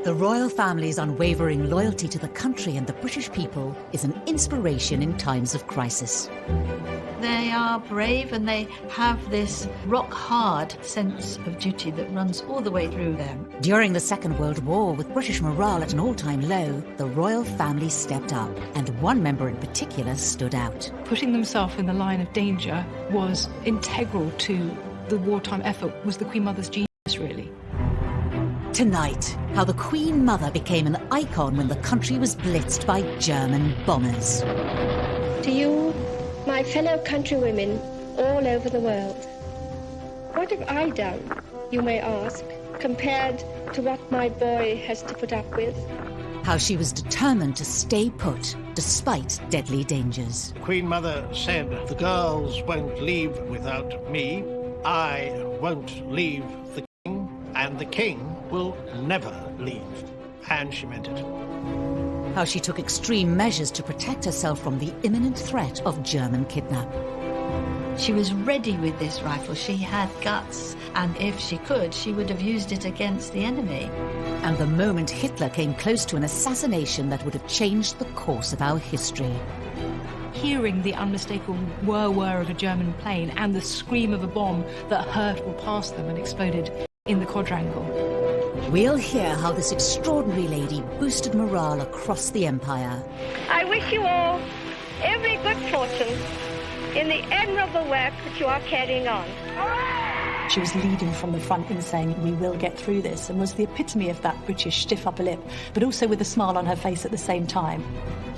The royal family's unwavering loyalty to the country and the British people is an inspiration in times of crisis. They are brave and they have this rock-hard sense of duty that runs all the way through them. During the Second World War, with British morale at an all-time low, the royal family stepped up, and one member in particular stood out. Putting themselves in the line of danger was integral to the wartime effort, was the Queen Mother's genius, really. Tonight, how the Queen Mother became an icon when the country was blitzed by German bombers. To you, my fellow countrywomen all over the world, what have I done, you may ask, compared to what my boy has to put up with? How she was determined to stay put, despite deadly dangers. Queen Mother said, "The girls won't leave without me. I won't leave the king, and the king will never leave." And she meant it. How she took extreme measures to protect herself from the imminent threat of German kidnap. She was ready with this rifle. She had guts, and if she could, she would have used it against the enemy. And the moment Hitler came close to an assassination that would have changed the course of our history. Hearing the unmistakable whir-whir of a German plane and the scream of a bomb that hurtled past them and exploded in the quadrangle. We'll hear how this extraordinary lady boosted morale across the empire. I wish you all every good fortune in the admirable work that you are carrying on. She was leading from the front and saying, "We will get through this," and was the epitome of that British stiff upper lip, but also with a smile on her face at the same time.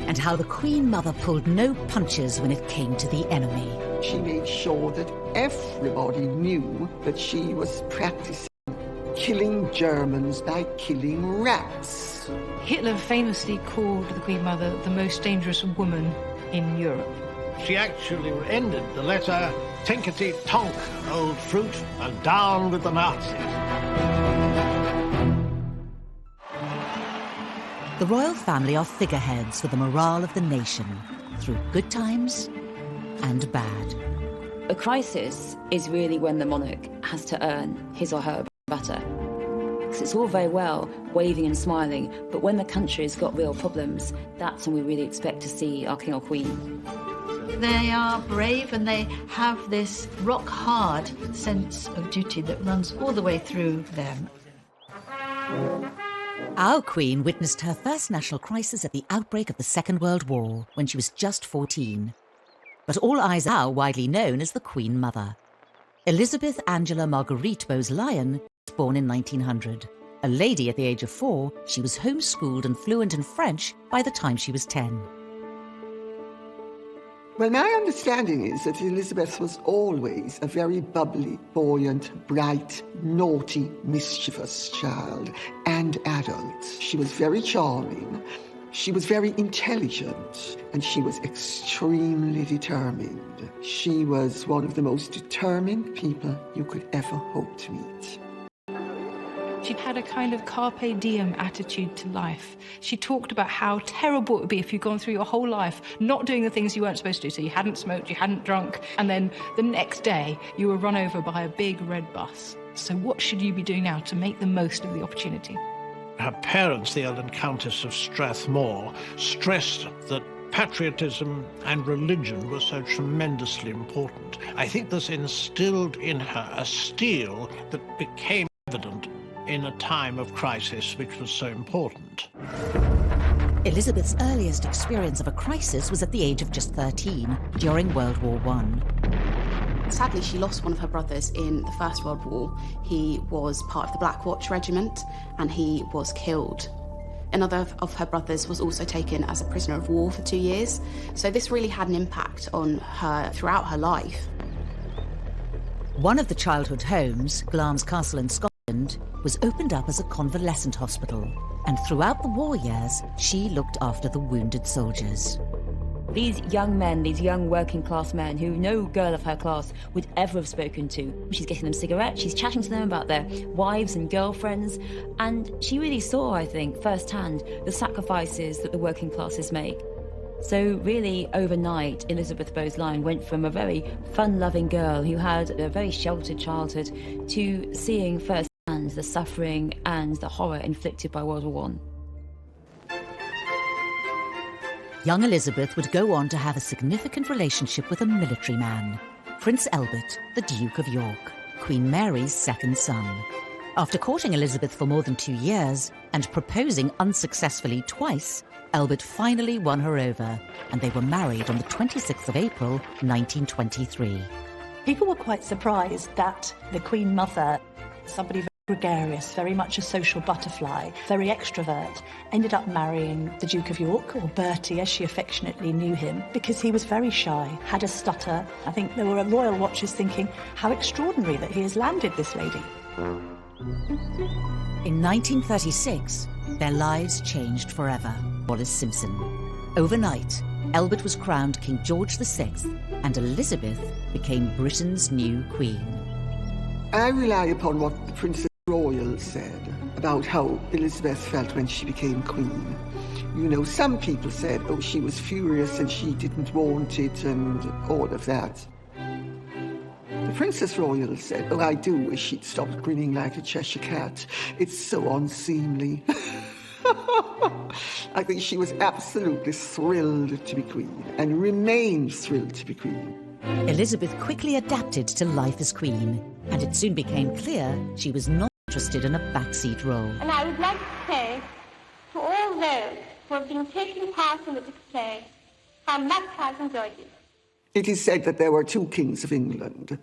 And how the Queen Mother pulled no punches when it came to the enemy. She made sure that everybody knew that she was practicing killing Germans by killing rats. Hitler famously called the Queen Mother the most dangerous woman in Europe. She actually ended the letter, "Tinkety-tonk, old fruit, and down with the Nazis." The royal family are figureheads for the morale of the nation, through good times and bad. A crisis is really when the monarch has to earn his or her butter. It's all very well waving and smiling, but when the country's got real problems, that's when we really expect to see our king or queen. They are brave and they have this rock-hard sense of duty that runs all the way through them. Our Queen witnessed her first national crisis at the outbreak of the Second World War, when she was just 14. But all eyes are widely known as the Queen Mother. Elizabeth Angela Marguerite Bowes-Lyon was born in 1900. A lady at the age of 4, she was homeschooled and fluent in French by the time she was 10. Well, my understanding is that Elizabeth was always a very bubbly, buoyant, bright, naughty, mischievous child and adult. She was very charming, she was very intelligent, and she was extremely determined. She was one of the most determined people you could ever hope to meet. She had a kind of carpe diem attitude to life. She talked about how terrible it would be if you'd gone through your whole life not doing the things you weren't supposed to do. So you hadn't smoked, you hadn't drunk, and then the next day you were run over by a big red bus. So what should you be doing now to make the most of the opportunity? Her parents, the Earl and Countess of Strathmore, stressed that patriotism and religion were so tremendously important. I think this instilled in her a steel that became evident in a time of crisis which was so important. Elizabeth's earliest experience of a crisis was at the age of just 13, during World War I. Sadly, she lost one of her brothers in the First World War. He was part of the Black Watch Regiment, and he was killed. Another of her brothers was also taken as a prisoner of war for 2 years. So this really had an impact on her throughout her life. One of the childhood homes, Glamis Castle in Scotland, was opened up as a convalescent hospital, and throughout the war years, she looked after the wounded soldiers. These young men, these young working class men who no girl of her class would ever have spoken to. She's getting them cigarettes, she's chatting to them about their wives and girlfriends, and she really saw, I think, firsthand the sacrifices that the working classes make. So really, overnight, Elizabeth Bowes-Lyon went from a very fun-loving girl who had a very sheltered childhood to seeing firsthand understands the suffering and the horror inflicted by World War I. Young Elizabeth would go on to have a significant relationship with a military man, Prince Albert, the Duke of York, Queen Mary's second son. After courting Elizabeth for more than 2 years and proposing unsuccessfully twice, Albert finally won her over, and they were married on the 26th of April, 1923. People were quite surprised that the Queen Mother, somebody very gregarious, very much a social butterfly, very extrovert, ended up marrying the Duke of York, or Bertie as she affectionately knew him, because he was very shy, had a stutter. I think there were royal watchers thinking, how extraordinary that he has landed this lady. In 1936, their lives changed forever. Wallace Simpson. Overnight, Albert was crowned King George VI, and Elizabeth became Britain's new queen. I rely upon what the Princess Royal said about how Elizabeth felt when she became queen. You know, some people said, oh, she was furious and she didn't want it and all of that. The Princess Royal said, oh, I do wish she'd stopped grinning like a Cheshire cat. It's so unseemly. I think she was absolutely thrilled to be queen and remains thrilled to be queen. Elizabeth quickly adapted to life as queen, and it soon became clear she was not interested in a backseat role. And I would like to say to all those who have been taking part in the display how much I've enjoyed it. It is said that there were two kings of England,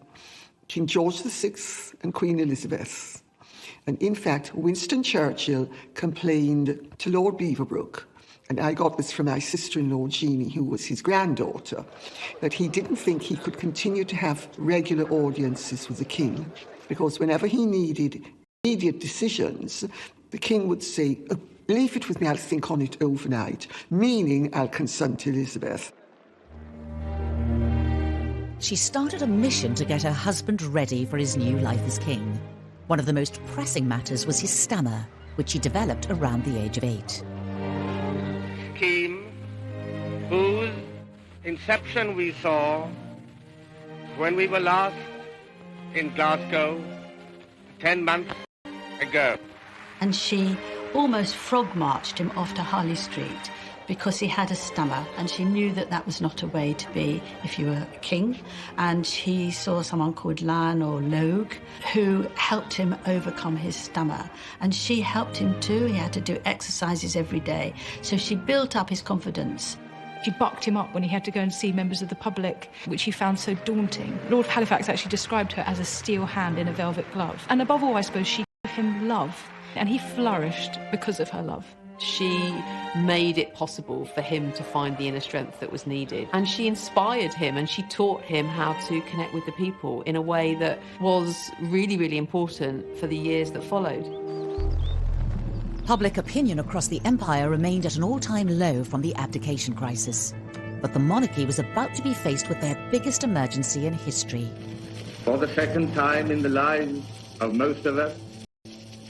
King George VI and Queen Elizabeth. And in fact, Winston Churchill complained to Lord Beaverbrook, and I got this from my sister-in-law Jeannie, who was his granddaughter, that he didn't think he could continue to have regular audiences with the king, because whenever he needed immediate decisions, the king would say, oh, leave it with me, I'll think on it overnight, meaning I'll consult Elizabeth. She started a mission to get her husband ready for his new life as king. One of the most pressing matters was his stammer, which he developed around the age of 8. Scheme whose inception we saw when we were last in Glasgow 10 months ago. And she almost frog-marched him off to Harley Street because he had a stammer, and she knew that that was not a way to be if you were a king. And he saw someone called Lan or Logue who helped him overcome his stammer. And she helped him too. He had to do exercises every day. So she built up his confidence. She bucked him up when he had to go and see members of the public, which he found so daunting. Lord Halifax actually described her as a steel hand in a velvet glove. And above all, I suppose, she gave him love, and he flourished because of her love. She made it possible for him to find the inner strength that was needed. And she inspired him, and she taught him how to connect with the people in a way that was really, really important for the years that followed. Public opinion across the empire remained at an all-time low from the abdication crisis. But the monarchy was about to be faced with their biggest emergency in history. For the second time in the lives of most of us,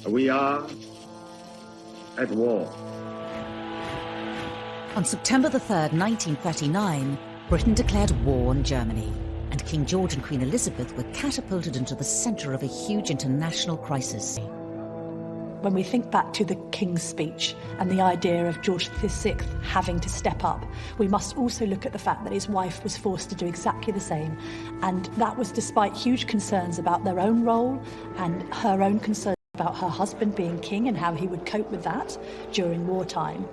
we are at war. On September the 3rd, 1939, Britain declared war on Germany, and King George and Queen Elizabeth were catapulted into the centre of a huge international crisis. When we think back to the King's speech and the idea of George VI having to step up, we must also look at the fact that his wife was forced to do exactly the same. And that was despite huge concerns about their own role and her own concerns about her husband being king and how he would cope with that during wartime.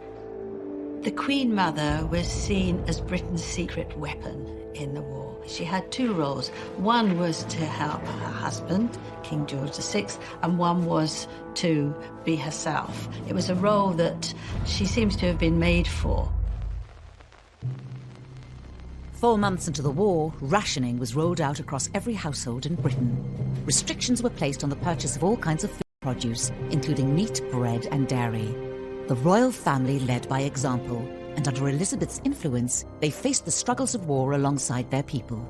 The Queen Mother was seen as Britain's secret weapon in the war. She had two roles. One was to help her husband, King George VI, and one was to be herself. It was a role that she seems to have been made for. 4 months into the war, rationing was rolled out across every household in Britain. Restrictions were placed on the purchase of all kinds of food produce, including meat, bread and dairy. The royal family led by example, and under Elizabeth's influence, they faced the struggles of war alongside their people.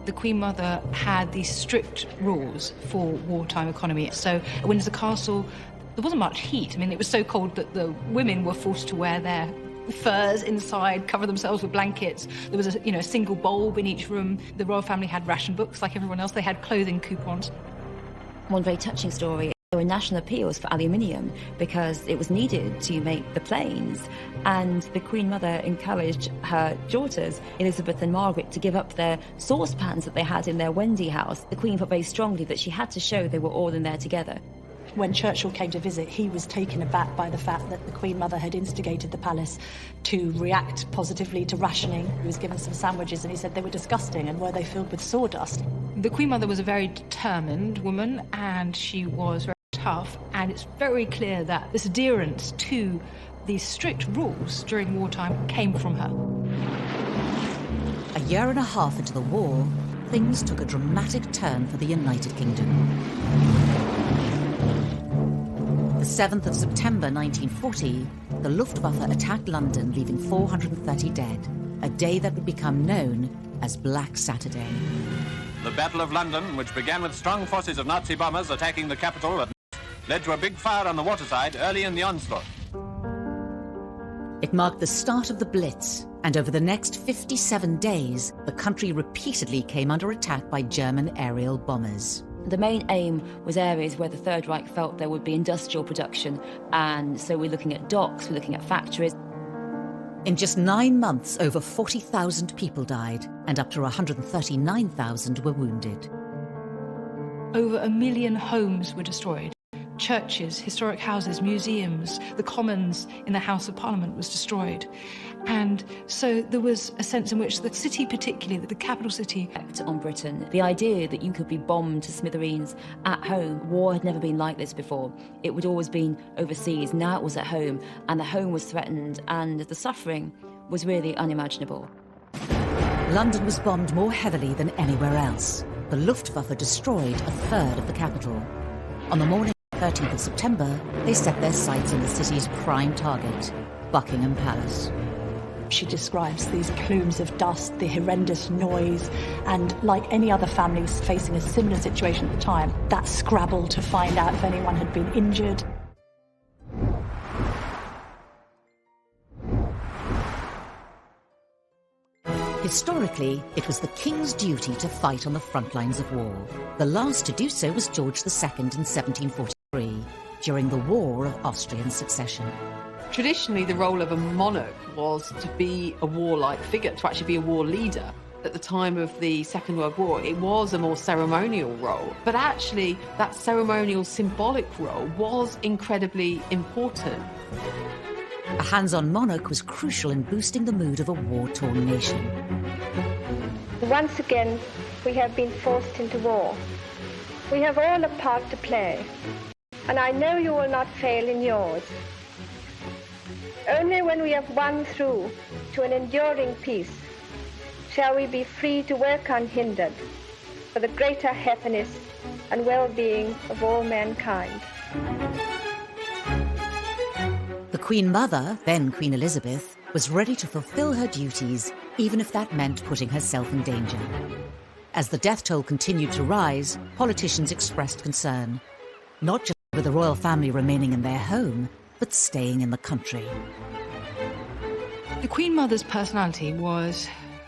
The Queen Mother had these strict rules for wartime economy. So at Windsor Castle, there wasn't much heat. I mean, it was so cold that the women were forced to wear their furs inside, cover themselves with blankets. There was a single bulb in each room. The royal family had ration books like everyone else. They had clothing coupons. One very touching story There were national appeals for aluminium because it was needed to make the planes, and the Queen Mother encouraged her daughters, Elizabeth and Margaret, to give up their saucepans that they had in their Wendy house. The Queen felt very strongly that she had to show they were all in there together. When Churchill came to visit, he was taken aback by the fact that the Queen Mother had instigated the palace to react positively to rationing. He was given some sandwiches and he said they were disgusting, and were they filled with sawdust? The Queen Mother was a very determined woman, and she was very tough, and it's very clear that this adherence to these strict rules during wartime came from her. A year and a half into the war, things took a dramatic turn for the United Kingdom. The 7th of September 1940, the Luftwaffe attacked London, leaving 430 dead, a day that would become known as Black Saturday. The Battle of London, which began with strong forces of Nazi bombers attacking the capital at night, led to a big fire on the waterside early in the onslaught. It marked the start of the Blitz, and over the next 57 days, the country repeatedly came under attack by German aerial bombers. The main aim was areas where the Third Reich felt there would be industrial production, and so we're looking at docks, we're looking at factories. In just 9 months, over 40,000 people died, and up to 139,000 were wounded. Over 1 million homes were destroyed. Churches, historic houses, museums, the Commons in the House of Parliament was destroyed. And so there was a sense in which the city, particularly the capital city, on Britain. The idea that you could be bombed to smithereens at home, war had never been like this before. It would always been overseas, now it was at home, and the home was threatened, and the suffering was really unimaginable. London was bombed more heavily than anywhere else. The Luftwaffe destroyed a third of the capital. On the morning of the 13th of September, they set their sights on the city's prime target, Buckingham Palace. She describes these plumes of dust, the horrendous noise, and like any other families facing a similar situation at the time, that scrabble to find out if anyone had been injured. Historically, it was the king's duty to fight on the front lines of war. The last to do so was George II in 1743, during the War of Austrian Succession. Traditionally, the role of a monarch was to be a warlike figure, to actually be a war leader. At the time of the Second World War, it was a more ceremonial role. But actually, that ceremonial, symbolic role was incredibly important. A hands-on monarch was crucial in boosting the mood of a war-torn nation. Once again, we have been forced into war. We have all a part to play, and I know you will not fail in yours. Only when we have won through to an enduring peace shall we be free to work unhindered for the greater happiness and well-being of all mankind. The Queen Mother, then Queen Elizabeth, was ready to fulfill her duties, even if that meant putting herself in danger. As the death toll continued to rise, politicians expressed concern, not just over the royal family remaining in their home, but staying in the country. The Queen Mother's personality was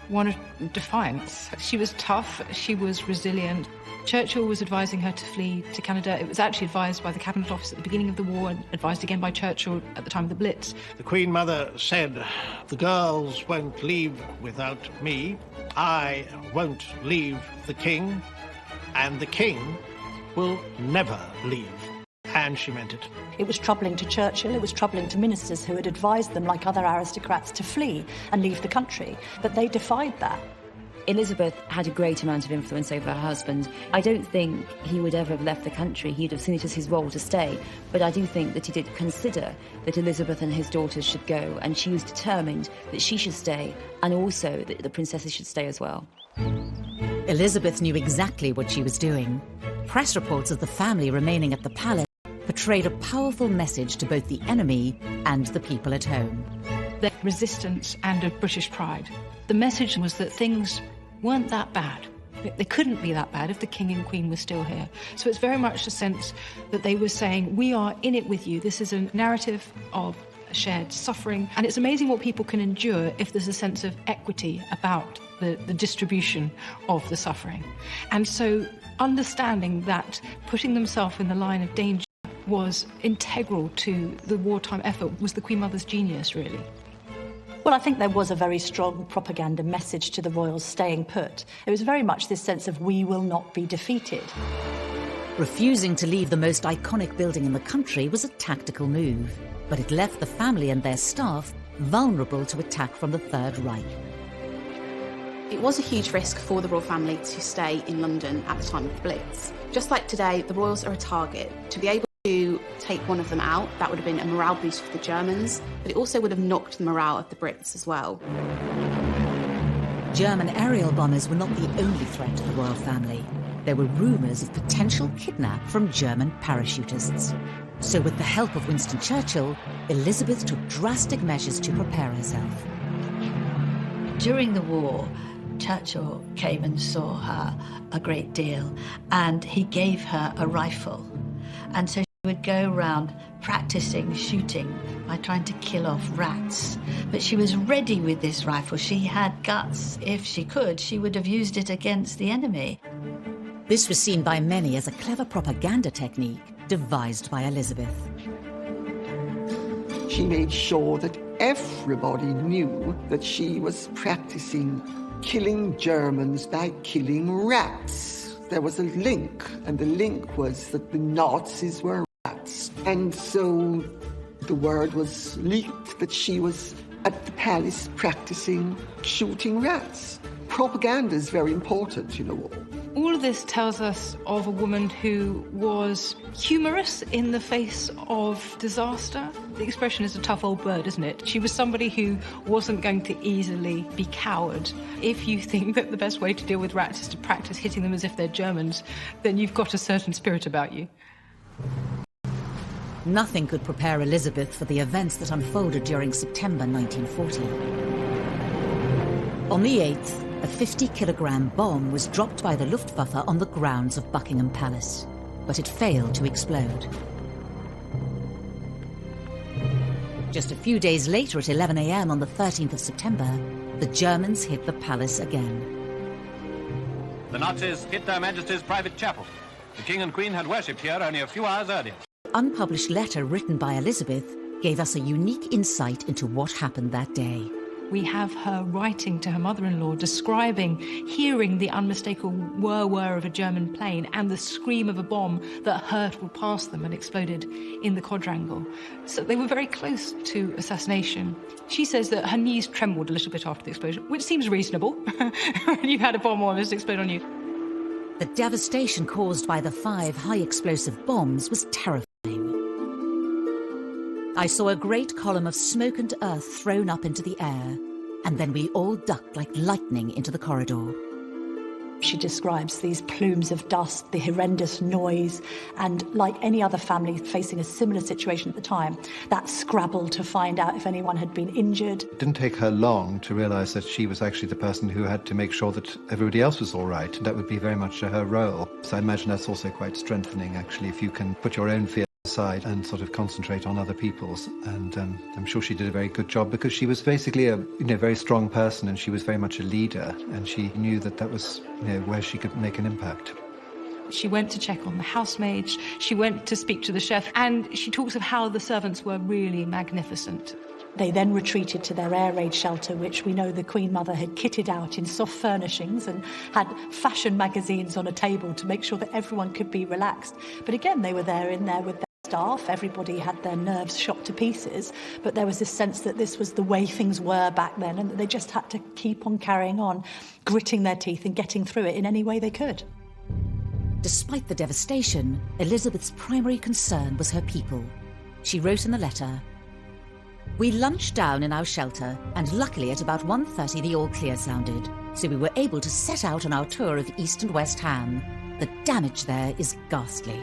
one of defiance. She was tough, she was resilient. Churchill was advising her to flee to Canada. It was actually advised by the Cabinet Office at the beginning of the war and advised again by Churchill at the time of the Blitz. The Queen Mother said, "The girls won't leave without me. I won't leave the King, and the King will never leave." And she meant it. It was troubling to Churchill, it was troubling to ministers who had advised them, like other aristocrats, to flee and leave the country. But they defied that. Elizabeth had a great amount of influence over her husband. I don't think he would ever have left the country. He'd have seen it as his role to stay. But I do think that he did consider that Elizabeth and his daughters should go, and she was determined that she should stay, and also that the princesses should stay as well. Elizabeth knew exactly what she was doing. Press reports of the family remaining at the palace portrayed a powerful message to both the enemy and the people at home. The resistance and of British pride. The message was that things weren't that bad. They couldn't be that bad if the King and Queen were still here. So it's very much a sense that they were saying, we are in it with you. This is a narrative of shared suffering. And it's amazing what people can endure if there's a sense of equity about the distribution of the suffering. And so understanding that, putting themselves in the line of danger was integral to the wartime effort was the Queen Mother's genius, really. Well, I think there was a very strong propaganda message to the royals staying put. It was very much this sense of we will not be defeated. Refusing to leave the most iconic building in the country was a tactical move, but it left the family and their staff vulnerable to attack from the Third Reich. It was a huge risk for the royal family to stay in London at the time of the Blitz. Just like today, the royals are a target. To be able to take one of them out, that would have been a morale boost for the Germans, but it also would have knocked the morale of the Brits as well. German aerial bombers were not the only threat to the royal family. There were rumours of potential kidnap from German parachutists. So with the help of Winston Churchill, Elizabeth took drastic measures to prepare herself. During the war, Churchill came and saw her a great deal, and he gave her a rifle. And so she would go around practicing shooting by trying to kill off rats. But she was ready with this rifle. She had guts. If she could, she would have used it against the enemy. This was seen by many as a clever propaganda technique devised by Elizabeth. She made sure that everybody knew that she was practicing killing Germans by killing rats. There was a link, and the link was that the Nazis were rats. And so the word was leaked that she was at the palace practicing shooting rats. Propaganda is very important in a war. All of this tells us of a woman who was humorous in the face of disaster. The expression is a tough old bird, isn't it? She was somebody who wasn't going to easily be cowed. If you think that the best way to deal with rats is to practice hitting them as if they're Germans, then you've got a certain spirit about you. Nothing could prepare Elizabeth for the events that unfolded during September 1940. On the 8th, a 50-kilogram bomb was dropped by the Luftwaffe on the grounds of Buckingham Palace, but it failed to explode. Just a few days later, at 11 a.m. on the 13th of September, the Germans hit the palace again. The Nazis hit Their Majesty's private chapel. The King and Queen had worshipped here only a few hours earlier. An unpublished letter written by Elizabeth gave us a unique insight into what happened that day. We have her writing to her mother-in-law, describing, hearing the unmistakable whir-whir of a German plane and the scream of a bomb that hurtled past them and exploded in the quadrangle. So they were very close to assassination. She says that her knees trembled a little bit after the explosion, which seems reasonable when you've had a bomb almost explode on you. The devastation caused by the 5 high-explosive bombs was terrifying. I saw a great column of smoke and earth thrown up into the air, and then we all ducked like lightning into the corridor. She describes these plumes of dust, the horrendous noise, and like any other family facing a similar situation at the time, that scrabble to find out if anyone had been injured. It didn't take her long to realise that she was actually the person who had to make sure that everybody else was all right, and that would be very much her role. So I imagine that's also quite strengthening, actually, if you can put your own fear aside and sort of concentrate on other people's. And I'm sure she did a very good job, because she was basically a very strong person, and she was very much a leader, and she knew that that was where she could make an impact. She went to check on the housemaids, she went to speak to the chef, and she talks of how the servants were really magnificent. They then retreated to their air raid shelter, which we know the Queen Mother had kitted out in soft furnishings and had fashion magazines on a table to make sure that everyone could be relaxed. But again, they were in there with their staff. Everybody had their nerves shot to pieces, but there was this sense that this was the way things were back then, and that they just had to keep on carrying on, gritting their teeth and getting through it in any way they could. Despite the devastation, Elizabeth's primary concern was her people. She wrote in the letter, "We lunched down in our shelter, and luckily at about 1:30 the all-clear sounded, so we were able to set out on our tour of East and West Ham. The damage there is ghastly."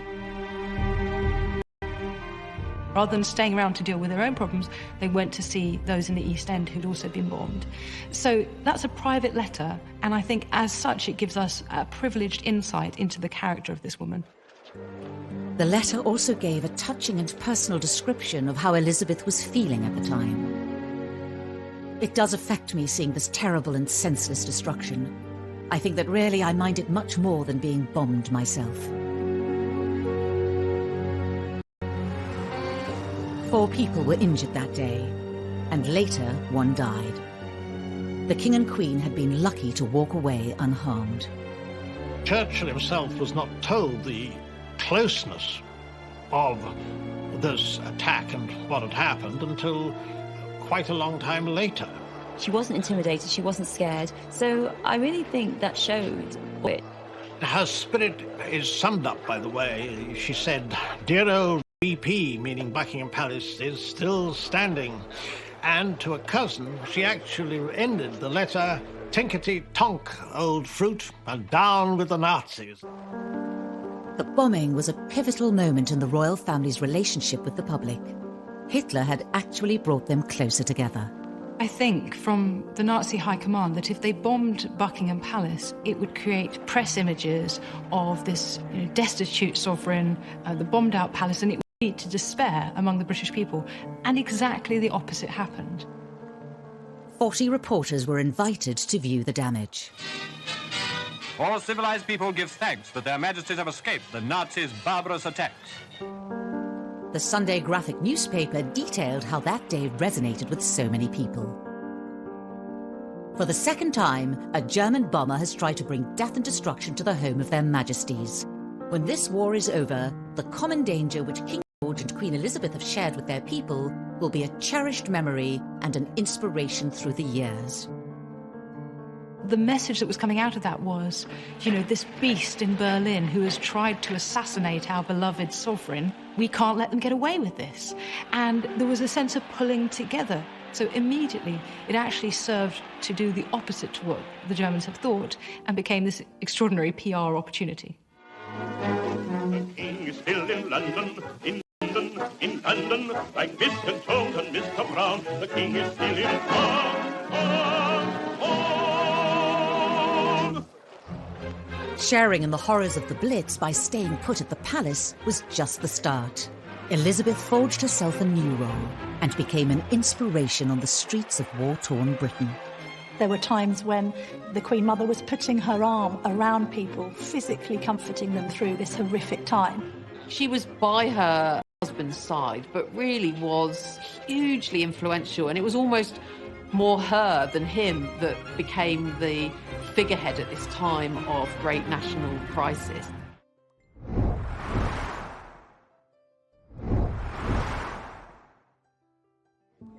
Rather than staying around to deal with their own problems, they went to see those in the East End who'd also been bombed. So that's a private letter, and I think as such it gives us a privileged insight into the character of this woman. The letter also gave a touching and personal description of how Elizabeth was feeling at the time. It does affect me seeing this terrible and senseless destruction. I think that really I mind it much more than being bombed myself. 4 people were injured that day, and later 1 died. The King and Queen had been lucky to walk away unharmed. Churchill himself was not told the closeness of this attack and what had happened until quite a long time later. She wasn't intimidated, she wasn't scared, so I really think that showed it. Her spirit is summed up by the way she said, "Dear old BP," meaning Buckingham Palace, "is still standing." And to a cousin, she actually ended the letter, "Tinkety-tonk, old fruit, and down with the Nazis." The bombing was a pivotal moment in the royal family's relationship with the public. Hitler had actually brought them closer together. I think from the Nazi high command that if they bombed Buckingham Palace, it would create press images of this destitute sovereign, the bombed out palace, and it would lead to despair among the British people. And exactly the opposite happened. 40 reporters were invited to view the damage. All civilized people give thanks that their majesties have escaped the Nazis' barbarous attacks. The Sunday graphic newspaper detailed how that day resonated with so many people. For the second time, a German bomber has tried to bring death and destruction to the home of their majesties. When this war is over, the common danger which King George and Queen Elizabeth have shared with their people will be a cherished memory and an inspiration through the years. The message that was coming out of that was, this beast in Berlin who has tried to assassinate our beloved sovereign, we can't let them get away with this. And there was a sense of pulling together. So immediately, it actually served to do the opposite to what the Germans have thought and became this extraordinary PR opportunity. The king is still in London, in London, like Mr. Jones and Mr. Brown. The king is still in Sharing in the horrors of the Blitz by staying put at the palace was just the start. Elizabeth forged herself a new role and became an inspiration on the streets of war-torn Britain. There were times when the Queen Mother was putting her arm around people, physically comforting them through this horrific time. She was by her husband's side, but really was hugely influential, and it was almost more her than him that became the figurehead at this time of great national crisis.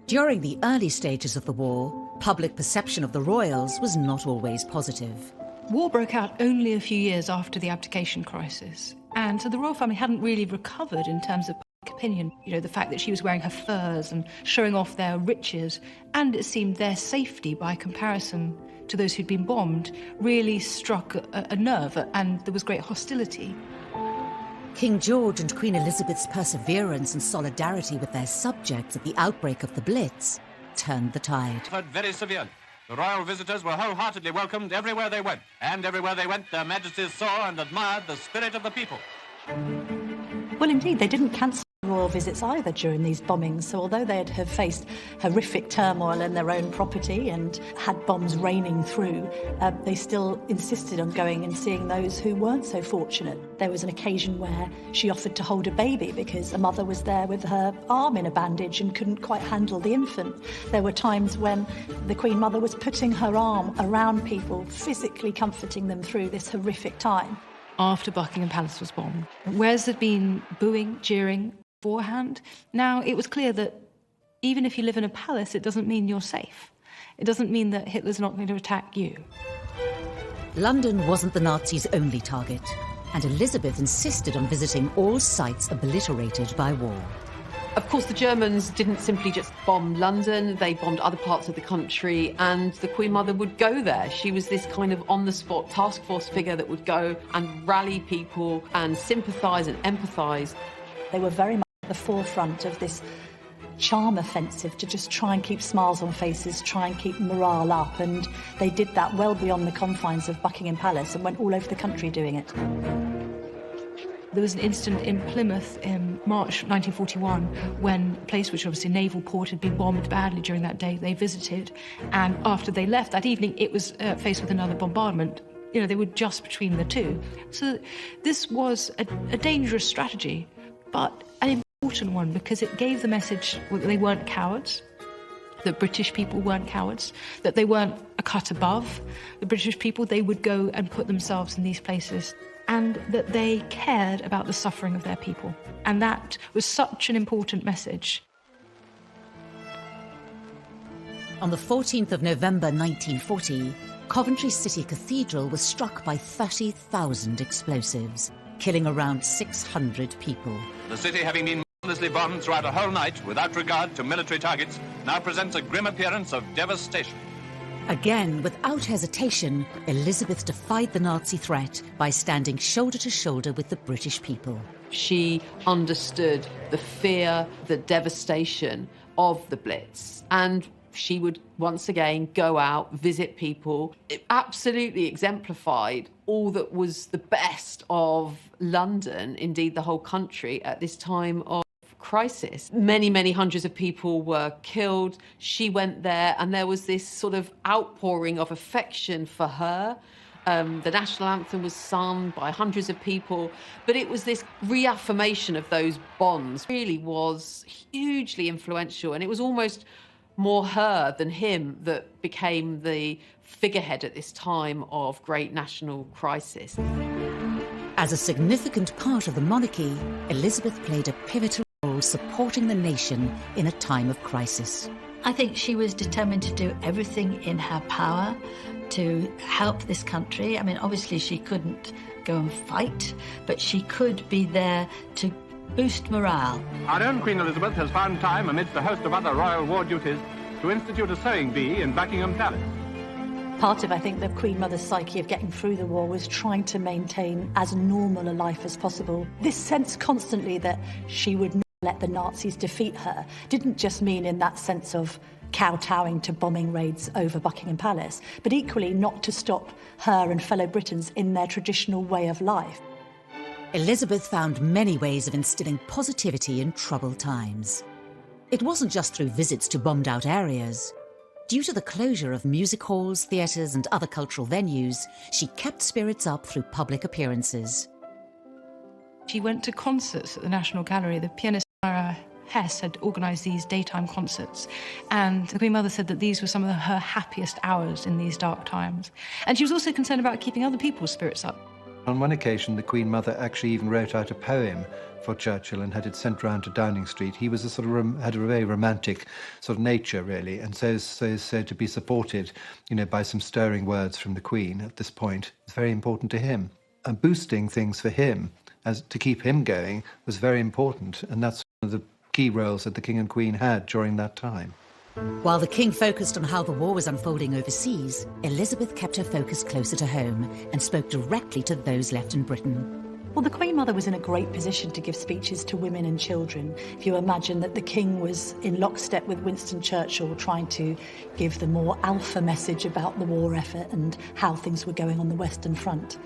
During the early stages of the war, public perception of the royals was not always positive. War broke out only a few years after the abdication crisis, and so the royal family hadn't really recovered in terms of public opinion. The fact that she was wearing her furs and showing off their riches, and it seemed their safety by comparison to those who'd been bombed, really struck a nerve, and there was great hostility. King George and Queen Elizabeth's perseverance and solidarity with their subjects at the outbreak of the Blitz turned the tide. Very severely. The royal visitors were wholeheartedly welcomed everywhere they went, and everywhere they went, their majesties saw and admired the spirit of the people. Well, indeed, they didn't cancel royal visits either during these bombings, so although they'd have faced horrific turmoil in their own property and had bombs raining through, they still insisted on going and seeing those who weren't so fortunate. There was an occasion where she offered to hold a baby because a mother was there with her arm in a bandage and couldn't quite handle the infant. There were times when the Queen Mother was putting her arm around people, physically comforting them through this horrific time. After Buckingham Palace was bombed, whereas there'd been booing, jeering beforehand, now it was clear that even if you live in a palace, it doesn't mean you're safe. It doesn't mean that Hitler's not going to attack you. London wasn't the Nazis' only target, and Elizabeth insisted on visiting all sites obliterated by war. Of course, the Germans didn't simply just bomb London, they bombed other parts of the country, and the Queen Mother would go there. She was this kind of on-the-spot task force figure that would go and rally people and sympathise and empathise. They were very much at the forefront of this charm offensive to just try and keep smiles on faces, try and keep morale up, and they did that well beyond the confines of Buckingham Palace and went all over the country doing it. There was an incident in Plymouth in March 1941 when a place which obviously a naval port had been bombed badly during that day. They visited, and after they left that evening, it was faced with another bombardment. They were just between the two. So this was a dangerous strategy, but an important one because it gave the message that they weren't cowards, that British people weren't cowards, that they weren't a cut above the British people. They would go and put themselves in these places, and that they cared about the suffering of their people. And that was such an important message. On the 14th of November 1940, Coventry City Cathedral was struck by 30,000 explosives, killing around 600 people. The city, having been mercilessly bombed throughout a whole night without regard to military targets, now presents a grim appearance of devastation. Again, without hesitation, Elizabeth defied the Nazi threat by standing shoulder to shoulder with the British people. She understood the fear, the devastation of the Blitz, and she would once again go out, visit people. It absolutely exemplified all that was the best of London, indeed the whole country, at this time of crisis. Many, many hundreds of people were killed. She went there and there was this sort of outpouring of affection for her. The national anthem was sung by hundreds of people, but it was this reaffirmation of those bonds. It really was hugely influential, and it was almost more her than him that became the figurehead at this time of great national crisis. As a significant part of the monarchy, Elizabeth played a pivotal role supporting the nation in a time of crisis. I think she was determined to do everything in her power to help this country. I mean, obviously she couldn't go and fight, but she could be there to boost morale. Our own Queen Elizabeth has found time, amidst a host of other royal war duties, to institute a sewing bee in Buckingham Palace. Part of, I think, the Queen Mother's psyche of getting through the war was trying to maintain as normal a life as possible. This sense constantly that she would not let the Nazis defeat her didn't just mean in that sense of kowtowing to bombing raids over Buckingham Palace, but equally not to stop her and fellow Britons in their traditional way of life. Elizabeth found many ways of instilling positivity in troubled times. It wasn't just through visits to bombed-out areas. Due to the closure of music halls, theatres and other cultural venues, she kept spirits up through public appearances. She went to concerts at the National Gallery. The pianist Myra Hess had organised these daytime concerts, and the Queen Mother said that these were some of her happiest hours in these dark times. And she was also concerned about keeping other people's spirits up. On one occasion, the Queen Mother actually even wrote out a poem for Churchill and had it sent round to Downing Street. He was had a very romantic sort of nature, really, and so is said to be supported, by some stirring words from the Queen at this point. It's very important to him. And boosting things for him, as to keep him going, was very important, and that's one of the key roles that the King and Queen had during that time. While the King focused on how the war was unfolding overseas, Elizabeth kept her focus closer to home and spoke directly to those left in Britain. Well, the Queen Mother was in a great position to give speeches to women and children. If you imagine that the King was in lockstep with Winston Churchill trying to give the more alpha message about the war effort and how things were going on the Western Front,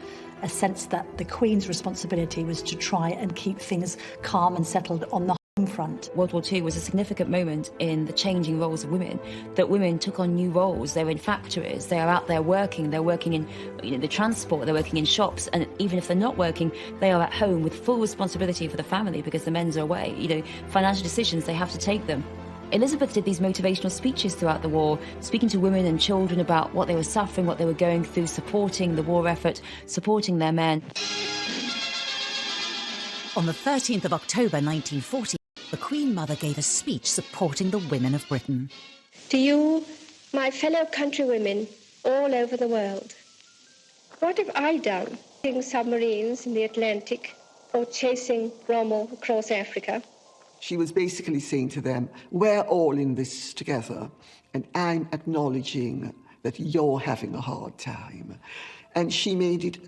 a sense that the Queen's responsibility was to try and keep things calm and settled on the home front. World War II was a significant moment in the changing roles of women, that women took on new roles. They were in factories, they are out there working, they're working in the transport, they're working in shops, and even if they're not working, they are at home with full responsibility for the family because the men's are away. Financial decisions, they have to take them. Elizabeth did these motivational speeches throughout the war, speaking to women and children about what they were suffering, what they were going through, supporting the war effort, supporting their men. On the 13th of October 1940, the Queen Mother gave a speech supporting the women of Britain. To you, my fellow countrywomen all over the world, what have I done? Chasing submarines in the Atlantic or chasing Rommel across Africa? She was basically saying to them, we're all in this together, and I'm acknowledging that you're having a hard time. And she made it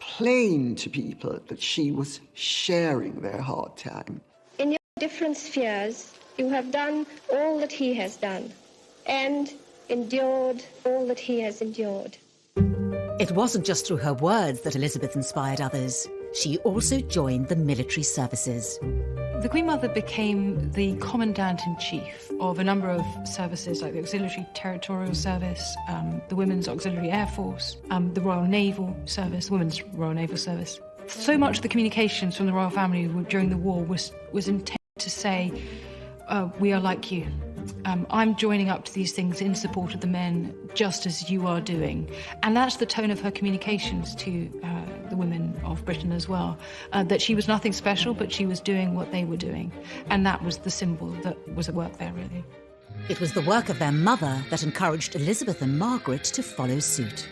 plain to people that she was sharing their hard time. In your different spheres, you have done all that he has done, and endured all that he has endured. It wasn't just through her words that Elizabeth inspired others. She also joined the military services. The Queen Mother became the Commandant-in-Chief of a number of services like the Auxiliary Territorial Service, the Women's Auxiliary Air Force, the Royal Naval Service, the Women's Royal Naval Service. So much of the communications from the royal family during the war was intended to say, we are like you. I'm joining up to these things in support of the men, just as you are doing. And that's the tone of her communications to the women of Britain as well, that she was nothing special, but she was doing what they were doing. And that was the symbol that was at work there, really. It was the work of their mother that encouraged Elizabeth and Margaret to follow suit.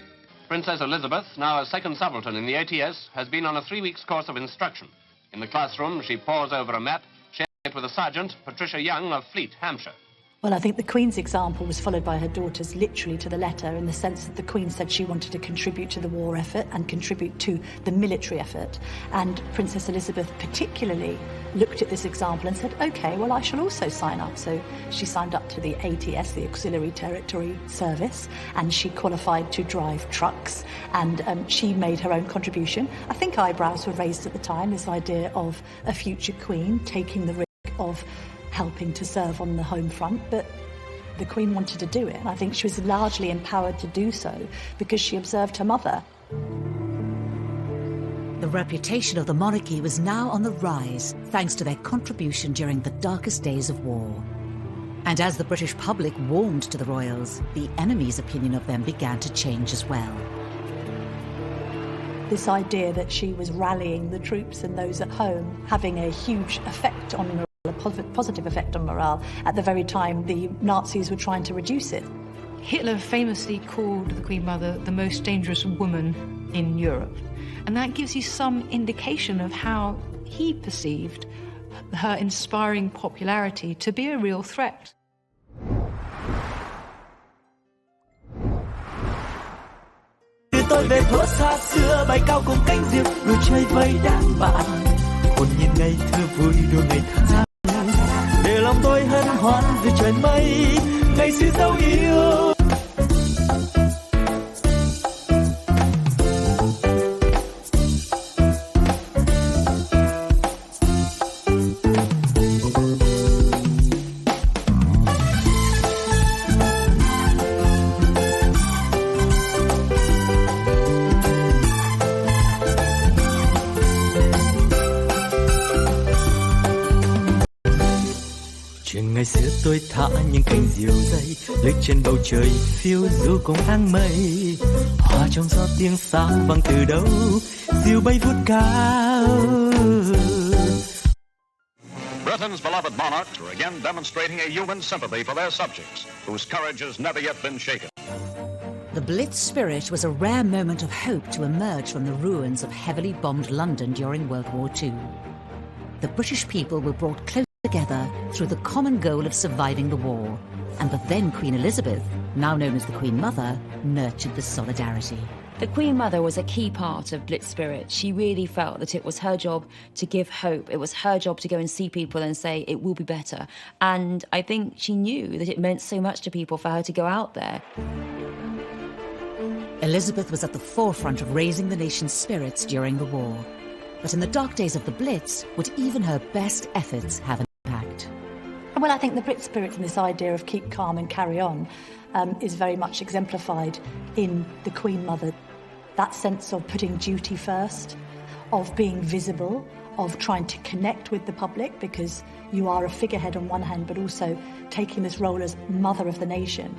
Princess Elizabeth, now a second subaltern in the ATS, has been on a 3-week course of instruction. In the classroom, she pores over a map, sharing it with a sergeant, Patricia Young of Fleet, Hampshire. Well, I think the Queen's example was followed by her daughters literally to the letter, in the sense that the Queen said she wanted to contribute to the war effort and contribute to the military effort. And Princess Elizabeth particularly looked at this example and said, OK, well, I shall also sign up. So she signed up to the ATS, the Auxiliary Territory Service, and she qualified to drive trucks, and she made her own contribution. I think eyebrows were raised at the time, this idea of a future Queen taking the risk of helping to serve on the home front, but the Queen wanted to do it, and I think she was largely empowered to do so because she observed her mother. The reputation of the monarchy was now on the rise, thanks to their contribution during the darkest days of war. And as the British public warmed to the royals, the enemy's opinion of them began to change as well. This idea that she was rallying the troops and those at home, having a huge effect on morale, a positive effect on morale, at the very time the Nazis were trying to reduce it. Hitler famously called the Queen Mother the most dangerous woman in Europe. And that gives you some indication of how he perceived her inspiring popularity to be a real threat. Tôi về thuở xa xưa bay cao cùng cánh diều đùa chơi với đám bạn hồn nhiên ngày thơ vui đùa ngày tháng để lòng tôi hân hoan vì trời mây ngày xưa dấu yêu. Ngày xưa tôi thả những cành diều dây lướt trên bầu trời phiêu du cùng áng mây hòa trong gió tiếng sáo vang từ đâu diều bay vút cao. Britain's beloved monarchs were again demonstrating a human sympathy for their subjects, whose courage has never yet been shaken. The Blitz spirit was a rare moment of hope to emerge from the ruins of heavily bombed London during World War II. The British people were brought close together through the common goal of surviving the war, and the then Queen Elizabeth, now known as the Queen Mother, nurtured the solidarity. The Queen Mother was a key part of Blitz spirit. She really felt that it was her job to give hope. It was her job to go and see people and say, it will be better. And I think she knew that it meant so much to people for her to go out there. Elizabeth was at the forefront of raising the nation's spirits during the war. But in the dark days of the Blitz, would even her best efforts have an impact? Well, I think the Brit spirit and this idea of keep calm and carry on is very much exemplified in the Queen Mother. That sense of putting duty first, of being visible, of trying to connect with the public, because you are a figurehead on one hand, but also taking this role as mother of the nation.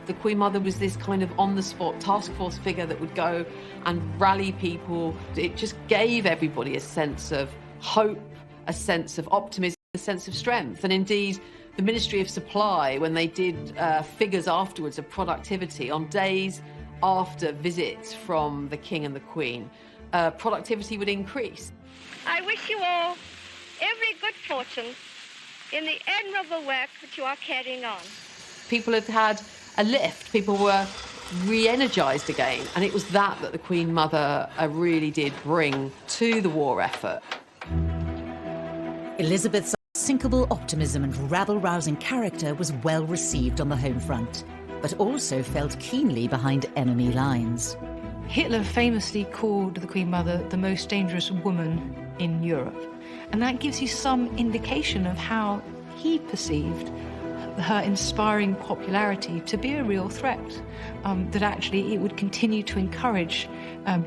The Queen Mother was this kind of on-the-spot task force figure that would go and rally people. It just gave everybody a sense of hope, a sense of optimism, a sense of strength. And indeed, the Ministry of Supply, when they did figures afterwards of productivity on days after visits from the King and the Queen, productivity would increase. I wish you all every good fortune in the admirable work that you are carrying on. People had had a lift. People were re-energised again, and it was that the Queen Mother really did bring to the war effort. Elizabeth's unsinkable optimism and rabble-rousing character was well received on the home front, but also felt keenly behind enemy lines. Hitler famously called the Queen Mother the most dangerous woman in Europe, and that gives you some indication of how he perceived her inspiring popularity to be a real threat, that actually it would continue to encourage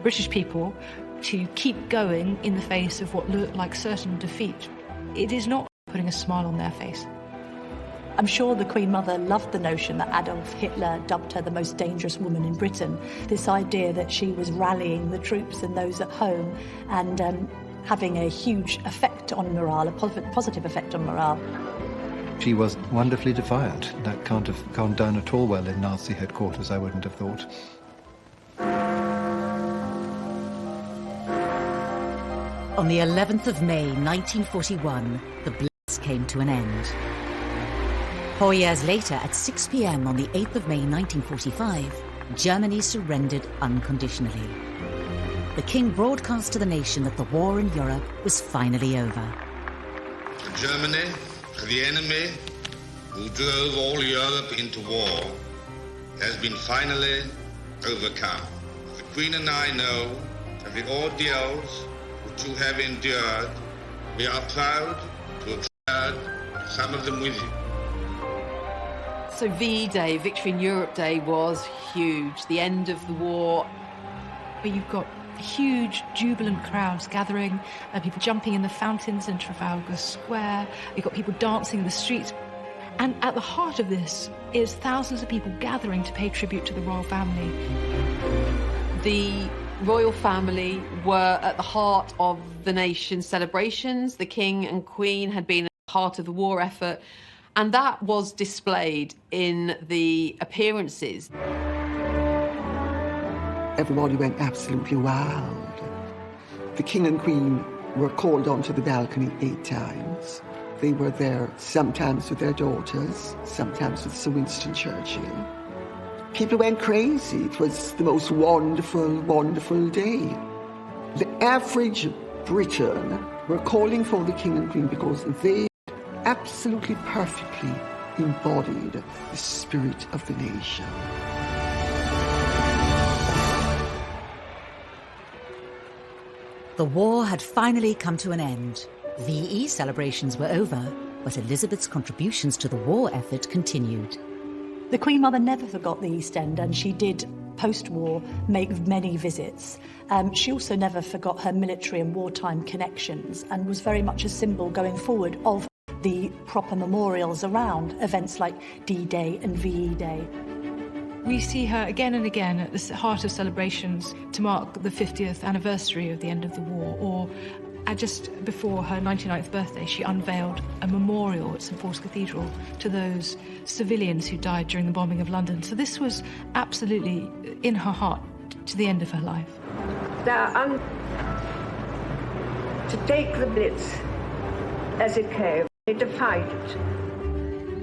British people to keep going in the face of what looked like certain defeat. It is not putting a smile on their face. I'm sure the Queen Mother loved the notion that Adolf Hitler dubbed her the most dangerous woman in Britain. This idea that she was rallying the troops and those at home and having a huge effect on morale, a positive effect on morale. She was wonderfully defiant. That can't have gone down at all well in Nazi headquarters, I wouldn't have thought. On the 11th of May 1941, the Blitz came to an end. 4 years later, at 6 p.m. on the 8th of May 1945, Germany surrendered unconditionally. The King broadcast to the nation that the war in Europe was finally over. Germany, the enemy who drove all Europe into war, has been finally overcome. The Queen and I know that the ordeals which you have endured, we are proud to have shared some of them with you. So V-Day, Victory in Europe Day, was huge. The end of the war. But you've got huge, jubilant crowds gathering, people jumping in the fountains in Trafalgar Square. You've got people dancing in the streets. And at the heart of this is thousands of people gathering to pay tribute to the royal family. The royal family were at the heart of the nation's celebrations. The King and Queen had been at the heart of the war effort. And that was displayed in the appearances. Everybody went absolutely wild. The King and Queen were called onto the balcony 8 times. They were there sometimes with their daughters, sometimes with Sir Winston Churchill. People went crazy. It was the most wonderful, wonderful day. The average Briton were calling for the King and Queen because they absolutely perfectly embodied the spirit of the nation. The war had finally come to an end. VE celebrations were over, but Elizabeth's contributions to the war effort continued. The Queen Mother never forgot the East End, and she did, post-war, make many visits. She also never forgot her military and wartime connections, and was very much a symbol going forward of the proper memorials around events like D-Day and VE Day. We see her again and again at the heart of celebrations to mark the 50th anniversary of the end of the war, or just before her 99th birthday, she unveiled a memorial at St Paul's Cathedral to those civilians who died during the bombing of London. So this was absolutely in her heart to the end of her life. To take the Blitz as it came, they defied it.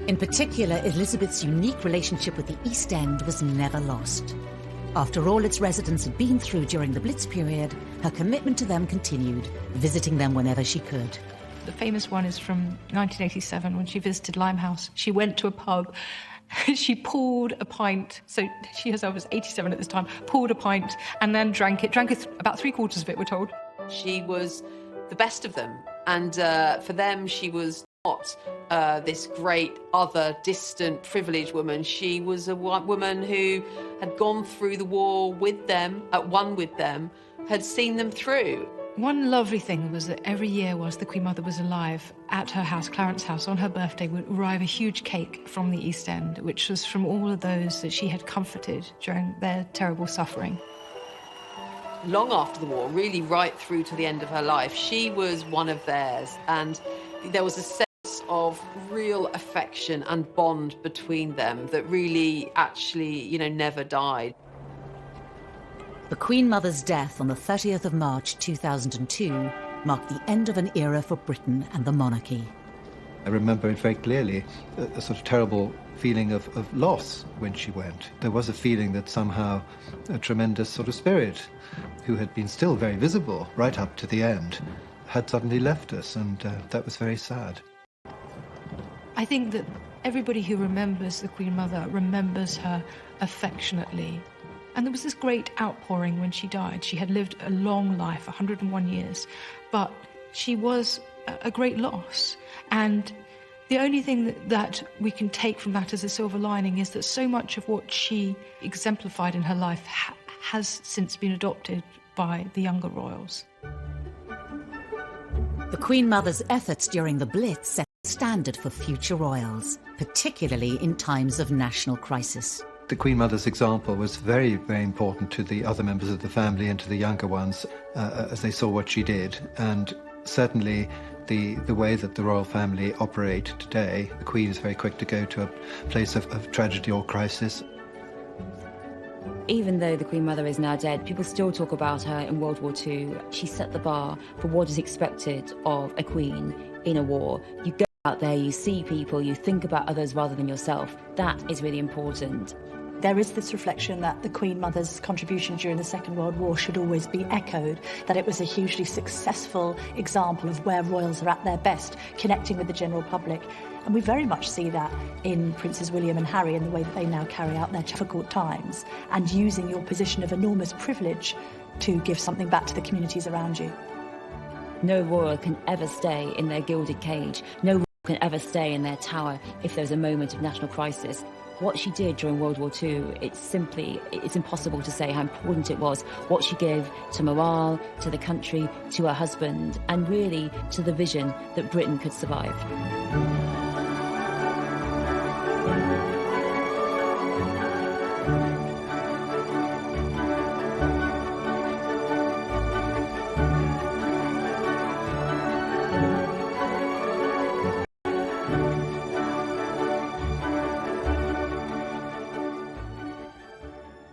In particular, Elizabeth's unique relationship with the East End was never lost. After all its residents had been through during the Blitz period, her commitment to them continued, visiting them whenever she could. The famous one is from 1987 when she visited Limehouse. She went to a pub, she poured a pint, so she herself was 87 at this time, poured a pint and then drank it about 3/4 of it, we're told. She was the best of them, and for them she was not this great other distant privileged woman. She was a woman who had gone through the war with them, one with them, had seen them through. One lovely thing was that every year whilst the Queen Mother was alive, at her house, Clarence House, on her birthday would arrive a huge cake from the East End, which was from all of those that she had comforted during their terrible suffering. Long after the war, really right through to the end of her life, she was one of theirs, and there was a sense of real affection and bond between them that really actually, never died. The Queen Mother's death on the 30th of March 2002 marked the end of an era for Britain and the monarchy. I remember it very clearly, a sort of terrible feeling of loss when she went. There was a feeling that somehow a tremendous sort of spirit, who had been still very visible right up to the end, had suddenly left us, and that was very sad. I think that everybody who remembers the Queen Mother remembers her affectionately. And there was this great outpouring when she died. She had lived a long life, 101 years, but she was a great loss. And the only thing that we can take from that as a silver lining is that so much of what she exemplified in her life has since been adopted by the younger royals. The Queen Mother's efforts during the Blitz set the standard for future royals, particularly in times of national crisis. The Queen Mother's example was very, very important to the other members of the family and to the younger ones as they saw what she did. And certainly the way that the royal family operate today, the Queen is very quick to go to a place of tragedy or crisis. Even though the Queen Mother is now dead, people still talk about her in World War II. She set the bar for what is expected of a queen in a war. You go out there, you see people, you think about others rather than yourself. That is really important. There is this reflection that the Queen Mother's contribution during the Second World War should always be echoed, that it was a hugely successful example of where royals are at their best, connecting with the general public. And we very much see that in Princes William and Harry in the way that they now carry out their difficult times and using your position of enormous privilege to give something back to the communities around you. No royal can ever stay in their gilded cage. No royal can ever stay in their tower if there's a moment of national crisis. What she did during World War II, it's impossible to say how important it was. What she gave to morale, to the country, to her husband, and really to the vision that Britain could survive.